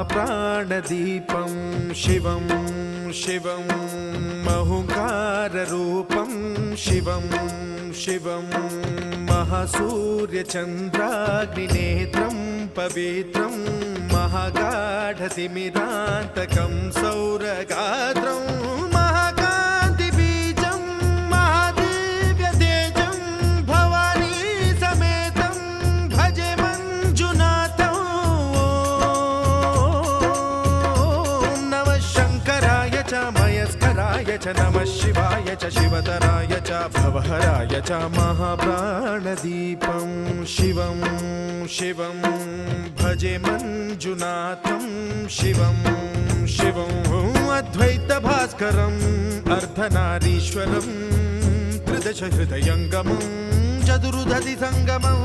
महाप्राणदीपं शिवं शिवं महुङ्काररूपं शिवं शिवं महासूर्यचन्द्राग्निनेत्रं पवित्रं महागाढतिमिरान्तकं सौरगात्रं महाकान्तिबीजं महादिव्यतेजं भवानी समेतं भजे मञ्जुनाथं। ॐ नमः शङ्कराय च मयस्कराय च नमः शिवाय च शिवतराय च भवहराय च महाप्राणदीपं शिवं शिवं भजे मञ्जुनाथं शिवं शिवं अद्वैतभास्करम् अर्धनारीश्वरं त्रिदश हृदयङ्गमं चतुर्दधि सङ्गमं